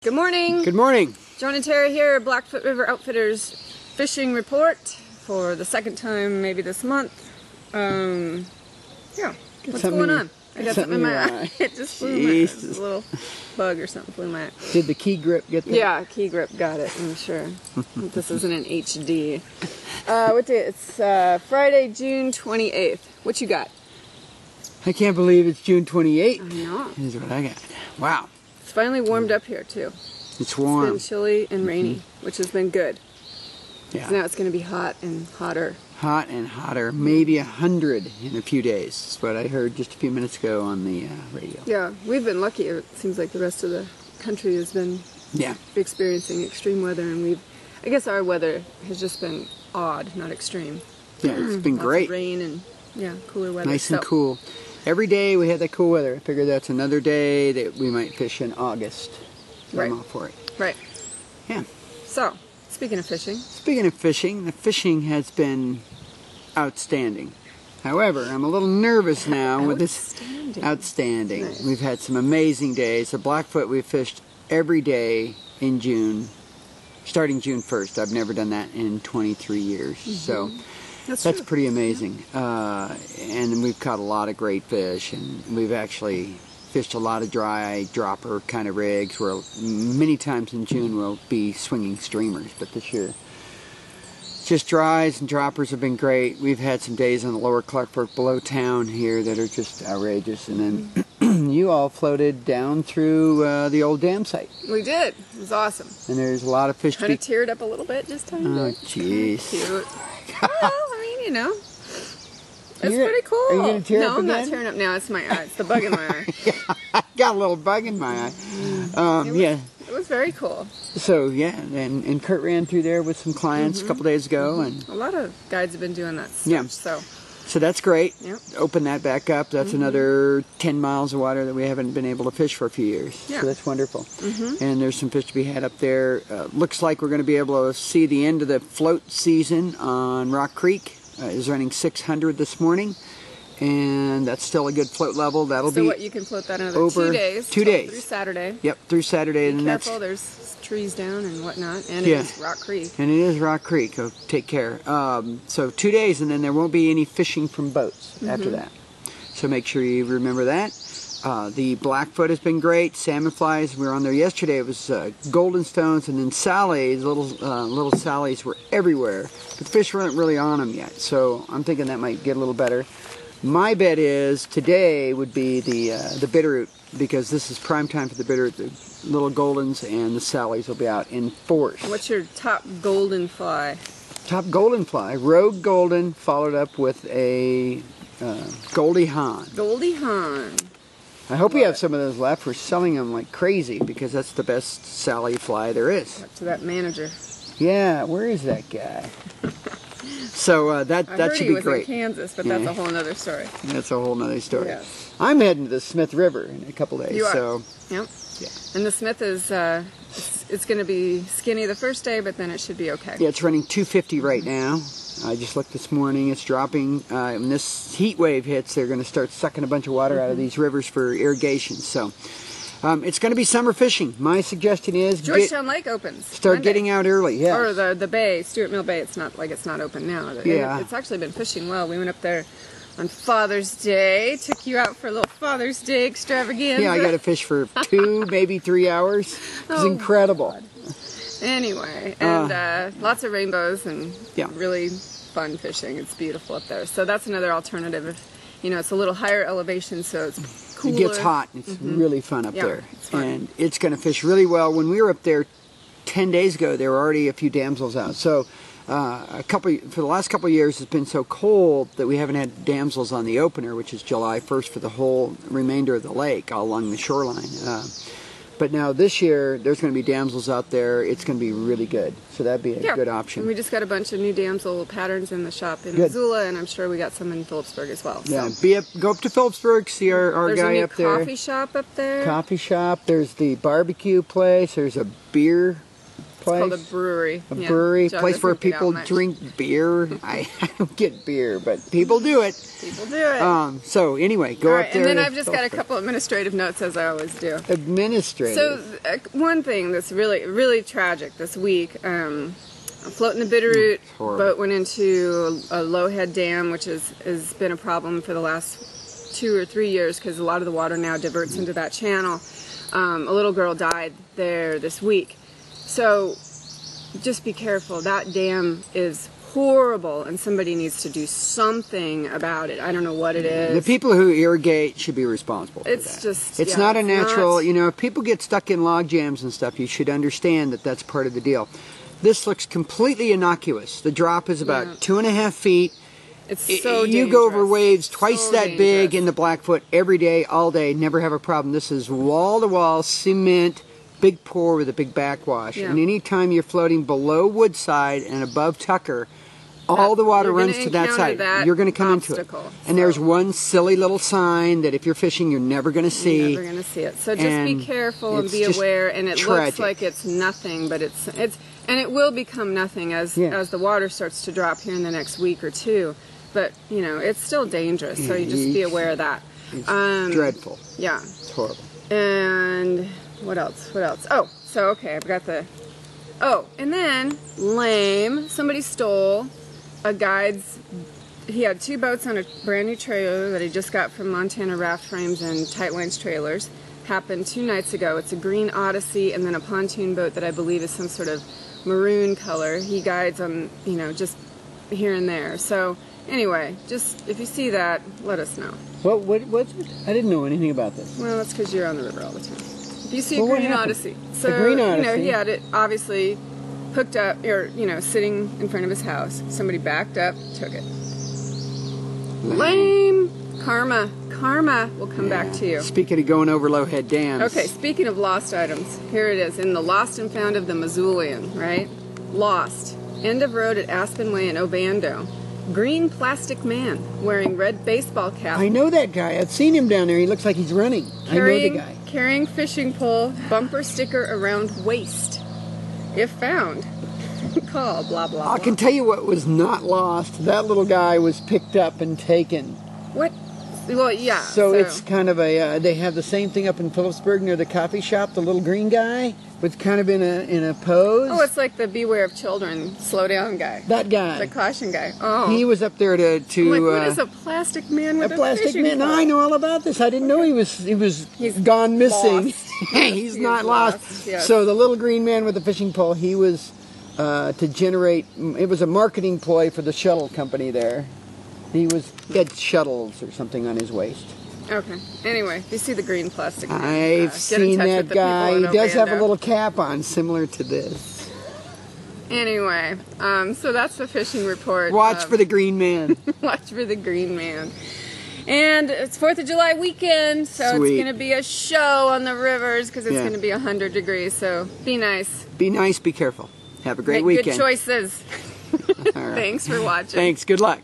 Good morning. Good morning. John and Terry here, Blackfoot River Outfitters fishing report for the second time maybe this month. Yeah, what's going on? I got something in my eye. It just flew my eye. It was a little bug or something flew my eye. Did the key grip get there? Yeah, key grip got it, I'm sure. This isn't an HD. What day? It's Friday, June 28th. What you got? I can't believe it's June 28th. I know. Here's what I got. Wow. It's finally warmed up here too. It's warm. It's been chilly and rainy, which has been good. Yeah. So now it's going to be hot and hotter. Hot and hotter. Maybe 100 in a few days. That's what I heard just a few minutes ago on the radio. Yeah, we've been lucky. It seems like the rest of the country has been experiencing extreme weather, and I guess our weather has just been odd, not extreme. Yeah, it's been great. Lots of rain and cooler weather. Nice and cool. Every day we had that cool weather. I figured that's another day that we might fish in August. So I'm all for it. Right. Yeah. So, speaking of fishing. Speaking of fishing, the fishing has been outstanding. However, I'm a little nervous now with this. Outstanding. Nice. We've had some amazing days. The Blackfoot we've fished every day in June, starting June 1st. I've never done that in 23 years. So that's pretty amazing. Yeah. And we've caught a lot of great fish, and we've actually fished a lot of dry dropper kind of rigs where many times in June we'll be swinging streamers, but this year just dries and droppers have been great. We've had some days on the lower Clark Fork below town here that are just outrageous, and then you all floated down through the old dam site. We did. It was awesome. And there's a lot of fish kind of teared up a little bit just tiny bit. Oh jeez. Cute. Well, I mean, you know. It's pretty cool. Are you going to tear up again? No, I'm not tearing up now. It's my eye. It's the bug in my eye. Yeah, I got a little bug in my eye. It was very cool. So, yeah, and Kurt ran through there with some clients a couple days ago. And a lot of guides have been doing that stuff. So that's great. Yep. Open that back up. That's another 10 miles of water that we haven't been able to fish for a few years. Yeah. So that's wonderful. And there's some fish to be had up there. Looks like we're going to be able to see the end of the float season on Rock Creek. Is running 600 this morning, and that's still a good float level. That'll be what you can float that another over 2 days. 2 days Through Saturday. Yep, through Saturday. Be and careful, there's trees down and whatnot, and it is Rock Creek. And it is Rock Creek. Oh, take care. So 2 days, and then there won't be any fishing from boats after that. So make sure you remember that. The Blackfoot has been great. Salmon flies, we were on there yesterday. It was golden stones, and then sallies, little sallies were everywhere. But the fish weren't really on them yet, so I'm thinking that might get a little better. My bet is today would be the Bitterroot, because this is prime time for the Bitterroot. The little goldens and the sallies will be out in force. What's your top golden fly? Top golden fly, Rogue Golden, followed up with a Goldie Hawn. Goldie Hawn. I hope we have some of those left. We're selling them like crazy because that's the best Sally fly there is. Up to that manager. Yeah, where is that guy? So that should be great. I heard he was in Kansas, but that's a whole other story. That's a whole other story. Yes. I'm heading to the Smith River in a couple days. You are. So yep. Yeah. And the Smith is it's going to be skinny the first day, but then it should be okay. Yeah, it's running 250 right now. I just looked this morning. It's dropping. When this heat wave hits, they're going to start sucking a bunch of water out of these rivers for irrigation. So it's going to be summer fishing. My suggestion is Georgetown Lake opens. Start getting out early. Yeah. Or the bay, Stuart Mill Bay. It's not like it's not open now. Yeah. It's actually been fishing well. We went up there on Father's Day. Took you out for a little Father's Day extravaganza. Yeah, I got to fish for 2, maybe 3 hours. It's incredible. God. Anyway, and lots of rainbows and really fun fishing. It's beautiful up there. So that's another alternative. If, it's a little higher elevation, so it's cooler. It gets hot. It's really fun up there. It's fun. And it's going to fish really well. When we were up there 10 days ago, there were already a few damsels out. So for the last couple of years, it's been so cold that we haven't had damsels on the opener, which is July 1st for the whole remainder of the lake, all along the shoreline. But now this year, there's going to be damsels out there. It's going to be really good. So that'd be a good option. And we just got a bunch of new damsel patterns in the shop in Missoula, and I'm sure we got some in Phillipsburg as well. Yeah, go up to Phillipsburg, see our guy up there. There's a new coffee shop up there. Coffee shop. There's the barbecue place. There's a beer place? It's called a brewery. A brewery, Joe place where doesn't get out people much. drink beer. I don't get beer, but people do it. People do it. So anyway, go All up right, there. and then I've just got a couple administrative notes, as I always do. Administrative. So one thing that's really tragic this week. I'm floating the Bitterroot. Boat went into a Lowhead Dam, which has been a problem for the last 2 or 3 years because a lot of the water now diverts into that channel. A little girl died there this week. So just be careful. That dam is horrible, and somebody needs to do something about it. I don't know what it is. The people who irrigate should be responsible for It's that. just, it's yeah, not a it's natural, not- you know, if people get stuck in log jams and stuff, you should understand that that's part of the deal. This looks completely innocuous. The drop is about 2.5 feet. It's so dangerous. You go over waves twice So that big dangerous. in the Blackfoot every day, all day, never have a problem. This is wall-to-wall cement, big pour with a big backwash. Yeah. And anytime you're floating below Woodside and above Tucker, all the water you're runs gonna to that encounter side. that You're going to come into it. obstacle, And there's one silly little sign that if you're fishing, you're never going to see. You're never going to see it. So just And be careful and it's be just aware. And it tragic. looks like it's nothing, but it's and it will become nothing as the water starts to drop here in the next week or two. But you know, it's still dangerous. So you just be aware of that. It's dreadful. Yeah. It's horrible. And what else? What else? Oh, so okay, I've got the. Oh, and then lame. Somebody stole a guide's. He had 2 boats on a brand new trailer that he just got from Montana Raft Frames and Tightlines Trailers. Happened 2 nights ago. It's a green Odyssey and then a pontoon boat that I believe is some sort of maroon color. He guides on, you know, just here and there. So anyway, just if you see that, let us know. What was it? I didn't know anything about this. Well, that's because you're on the river all the time. If you see Well, a what green happened? Odyssey, so A green you know Odyssey? he had it obviously hooked up, or you know, sitting in front of his house. Somebody backed up, took it. Lame. Karma will come back to you. Speaking of going over Lowhead Dams. Okay, speaking of lost items, here it is in the Lost and Found of the Missoulian, right? Lost. End of road at Aspen Way in Obando. Green plastic man wearing red baseball cap. I know that guy. I've seen him down there. He looks like he's running. I know the guy. Carrying fishing pole, bumper sticker around waist. If found, call blah blah. I can tell you what was not lost. That little guy was picked up and taken. What? Well, yeah. So it's kind of a. They have the same thing up in Phillipsburg near the coffee shop. The little green guy was kind of in a pose. Oh, it's like the beware of children, slow down guy. That guy. The caution guy. Oh. He was up there to. I'm like, what is a plastic man with a plastic fishing man? pole? I know all about this. I didn't know he's gone missing. lost. He's He not is lost. yes. So the little green man with the fishing pole, he was to generate. It was a marketing ploy for the shuttle company there. He had shuttles or something on his waist. Okay. Anyway, you see the green plastic man. I've get in seen touch that with the guy. people He in does have a Obando. little cap on, similar to this. Anyway, so that's the fishing report. Watch for the green man. Watch for the green man. And it's 4th of July weekend, so Sweet. it's going to be a show on the rivers because it's Yeah. going to be 100 degrees. So be nice. Be nice, be careful. Have a great Make weekend. good choices. All right. Thanks for watching. Thanks. Good luck.